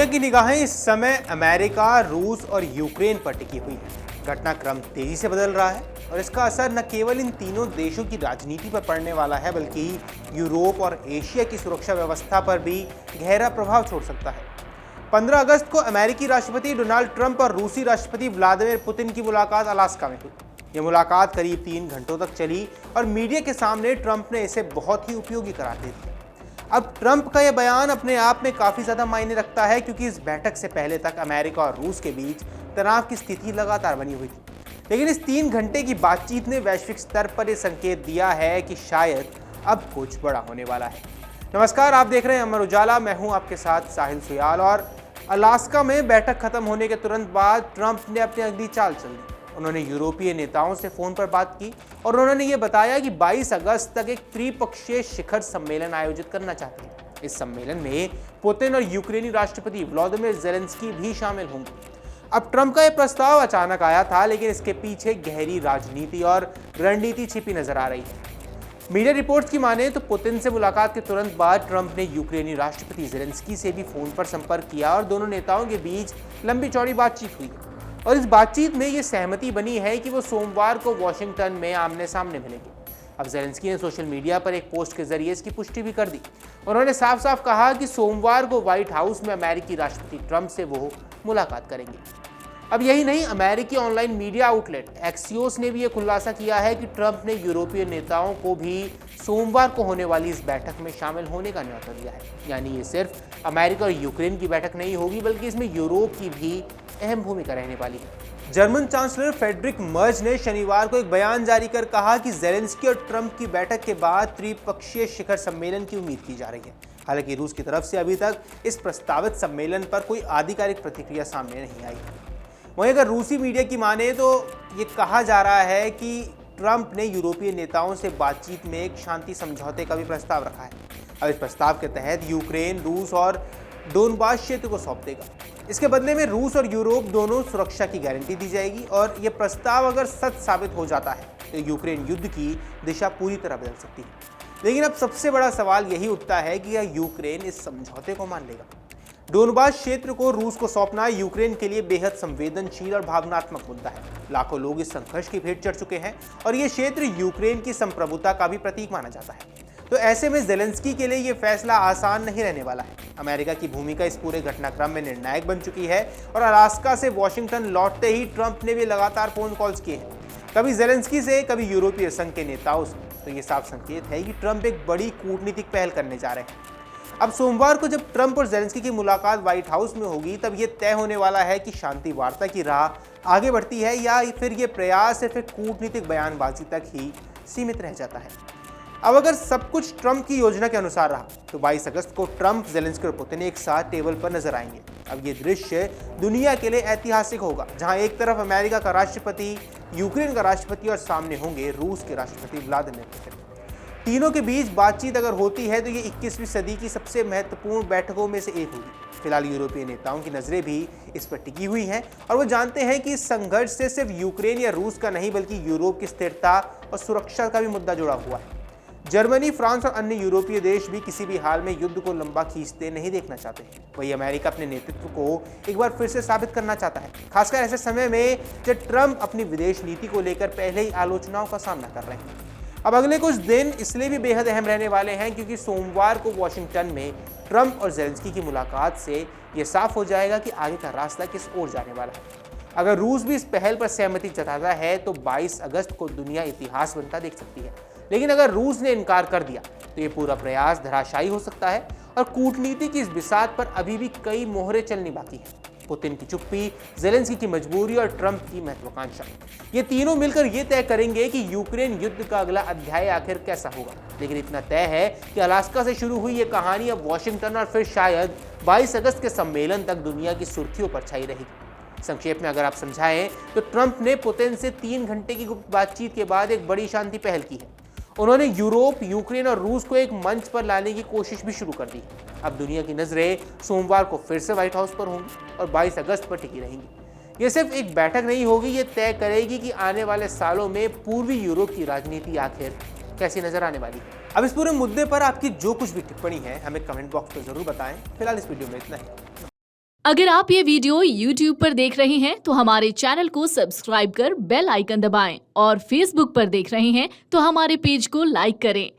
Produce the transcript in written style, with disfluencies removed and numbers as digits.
की निगाहें इस समय अमेरिका, रूस और यूक्रेन पर टिकी हुई है। घटनाक्रम तेजी से बदल रहा है और इसका असर न केवल इन तीनों देशों की राजनीति पर पड़ने वाला है, बल्कि यूरोप और एशिया की सुरक्षा व्यवस्था पर भी गहरा प्रभाव छोड़ सकता है। 15 अगस्त को अमेरिकी राष्ट्रपति डोनाल्ड ट्रंप और रूसी राष्ट्रपति व्लादिमीर पुतिन की मुलाकात अलास्का में हुई। यह मुलाकात करीब 3 घंटों तक चली और मीडिया के सामने ट्रंप ने इसे बहुत ही उपयोगी करार दे दिया। अब ट्रंप का यह बयान अपने आप में काफ़ी ज़्यादा मायने रखता है, क्योंकि इस बैठक से पहले तक अमेरिका और रूस के बीच तनाव की स्थिति लगातार बनी हुई थी। लेकिन इस 3 घंटे की बातचीत ने वैश्विक स्तर पर यह संकेत दिया है कि शायद अब कुछ बड़ा होने वाला है। नमस्कार, आप देख रहे हैं अमर उजाला। मैं हूं आपके साथ साहिल सुयाल। और अलास्का में बैठक खत्म होने के तुरंत बाद ट्रंप ने अपनी अगली चाल चल दी। उन्होंने यूरोपीय नेताओं से फोन पर बात की और उन्होंने ये बताया कि 22 अगस्त तक एक त्रिपक्षीय शिखर सम्मेलन आयोजित करना चाहते हैं। इस सम्मेलन में पुतिन और यूक्रेनी राष्ट्रपति व्लादिमीर ज़ेलेंस्की भी शामिल होंगे। अब ट्रंप का यह प्रस्ताव अचानक आया था, लेकिन इसके पीछे गहरी राजनीति और रणनीति छिपी नजर आ रही है। मीडिया रिपोर्ट्स की माने तो पुतिन से मुलाकात के तुरंत बाद ट्रंप ने यूक्रेनी राष्ट्रपति ज़ेलेंस्की से भी फोन पर संपर्क किया और दोनों नेताओं के बीच लंबी चौड़ी बातचीत हुई। और इस बातचीत में ये सहमति बनी है कि वो सोमवार को वॉशिंगटन में आमने सामने मिलेंगे। अब ज़ेलेंस्की ने सोशल मीडिया पर एक पोस्ट के जरिए इसकी पुष्टि भी कर दी। उन्होंने साफ साफ कहा कि सोमवार को व्हाइट हाउस में अमेरिकी राष्ट्रपति ट्रंप से वो मुलाकात करेंगे। अब यही नहीं, अमेरिकी ऑनलाइन मीडिया आउटलेट एक्सियोस ने भी ये खुलासा किया है कि ट्रंप ने यूरोपीय नेताओं को भी सोमवार को होने वाली इस बैठक में शामिल होने का न्योता दिया है। यानी ये सिर्फ अमेरिका और यूक्रेन की बैठक नहीं होगी, बल्कि इसमें यूरोप की भी अहम भूमिका रहने वाली है। जर्मन चांसलर फ्रेडरिक मर्ज ने शनिवार को एक बयान जारी कर कहा कि ज़ेलेंस्की और ट्रंप की बैठक के बाद त्रिपक्षीय शिखर सम्मेलन की उम्मीद की जा रही है। हालांकि रूस की तरफ से अभी तक इस प्रस्तावित सम्मेलन पर कोई आधिकारिक प्रतिक्रिया सामने नहीं आई। वहीं अगर रूसी मीडिया की माने तो ये कहा जा रहा है कि ट्रंप ने यूरोपीय नेताओं से बातचीत में एक शांति समझौते का भी प्रस्ताव रखा है। अब इस प्रस्ताव के तहत यूक्रेन रूस और डोनबास क्षेत्र को सौंप देगा। इसके बदले में रूस और यूरोप दोनों सुरक्षा की गारंटी दी जाएगी। और यह प्रस्ताव अगर सच साबित हो जाता है तो यूक्रेन युद्ध की दिशा पूरी तरह बदल सकती है। लेकिन अब सबसे बड़ा सवाल यही उठता है कि यह यूक्रेन इस समझौते को मान लेगा। डोनबास क्षेत्र को रूस को सौंपना यूक्रेन के लिए बेहद संवेदनशील और भावनात्मक मुद्दा है। लाखों लोग इस संघर्ष की भेंट चढ़ चुके हैं और यह क्षेत्र यूक्रेन की संप्रभुता का भी प्रतीक माना जाता है। तो ऐसे में ज़ेलेंस्की के लिए यह फैसला आसान नहीं रहने वाला है। अमेरिका की भूमिका इस पूरे घटनाक्रम में निर्णायक बन चुकी है और अलास्का से वॉशिंगटन लौटते ही ट्रंप ने भी लगातार फोन कॉल्स किए हैं, कभी ज़ेलेंस्की से, कभी यूरोपीय संघ के नेताओं से। तो ये साफ संकेत है कि ट्रंप एक बड़ी कूटनीतिक पहल करने जा रहे हैं। अब सोमवार को जब ट्रंप और ज़ेलेंस्की की मुलाकात व्हाइट हाउस में होगी, तब यह तय होने वाला है कि शांति वार्ता की राह आगे बढ़ती है या फिर ये प्रयास सिर्फ एक कूटनीतिक बयानबाजी तक ही सीमित रह जाता है। अब अगर सब कुछ ट्रंप की योजना के अनुसार रहा तो 22 अगस्त को ट्रंप, ज़ेलेंस्की और पुतिन एक साथ टेबल पर नजर आएंगे। अब ये दृश्य दुनिया के लिए ऐतिहासिक होगा, जहां एक तरफ अमेरिका का राष्ट्रपति, यूक्रेन का राष्ट्रपति और सामने होंगे रूस के राष्ट्रपति व्लादिमीर पुतिन। तीनों के बीच बातचीत अगर होती है तो ये 21वीं सदी की सबसे महत्वपूर्ण बैठकों में से एक होगी। फिलहाल यूरोपीय नेताओं की नजरें भी इस पर टिकी हुई हैं और वो जानते हैं कि इस संघर्ष से सिर्फ यूक्रेन या रूस का नहीं, बल्कि यूरोप की स्थिरता और सुरक्षा का भी मुद्दा जुड़ा हुआ है। जर्मनी, फ्रांस और अन्य यूरोपीय देश भी किसी भी हाल में युद्ध को लंबा खींचते नहीं देखना चाहते। वही अमेरिका अपने नेतृत्व को एक बार फिर से साबित करना चाहता है, खासकर ऐसे समय में जब ट्रंप अपनी विदेश नीति को लेकर पहले ही आलोचनाओं का सामना कर रहे हैं। अब अगले कुछ दिन इसलिए भी बेहद अहम रहने वाले हैं, क्योंकि सोमवार को वॉशिंगटन में ट्रंप और ज़ेलेंस्की की मुलाकात से ये साफ हो जाएगा कि आगे का रास्ता किस ओर जाने वाला है। अगर रूस भी इस पहल पर सहमति जताता है तो 22 अगस्त को दुनिया इतिहास बनता देख सकती है। लेकिन अगर रूस ने इनकार कर दिया तो ये पूरा प्रयास धराशायी हो सकता है और कूटनीति की इस बिसात पर अभी भी कई मोहरें चलनी बाकी हैं। पुतिन की चुप्पी, ज़ेलेंस्की की मजबूरी और ट्रंप की महत्वाकांक्षा, ये तीनों मिलकर ये तय करेंगे कि यूक्रेन युद्ध का अगला अध्याय आखिर कैसा होगा। लेकिन इतना तय है कि अलास्का से शुरू हुई ये कहानी अब वॉशिंगटन और फिर शायद 22 अगस्त के सम्मेलन तक दुनिया की सुर्खियों पर छाई रहेगी। संक्षेप में अगर आप समझाएं तो ट्रंप ने पुतिन से 3 घंटे की गुप्त बातचीत के बाद एक बड़ी शांति पहल की है। उन्होंने यूरोप, यूक्रेन और रूस को एक मंच पर लाने की कोशिश भी शुरू कर दी। अब दुनिया की नजरें सोमवार को फिर से व्हाइट हाउस पर होंगी और 22 अगस्त पर टिकी रहेंगी। ये सिर्फ एक बैठक नहीं होगी, ये तय करेगी कि आने वाले सालों में पूर्वी यूरोप की राजनीति आखिर कैसी नजर आने वाली है। अब इस पूरे मुद्दे पर आपकी जो कुछ भी टिप्पणी है हमें कमेंट बॉक्स में जरूर बताएं। फिलहाल इस वीडियो में इतना ही। अगर आप ये वीडियो YouTube पर देख रहे हैं तो हमारे चैनल को सब्सक्राइब कर बेल आइकन दबाएं और Facebook पर देख रहे हैं तो हमारे पेज को लाइक करें।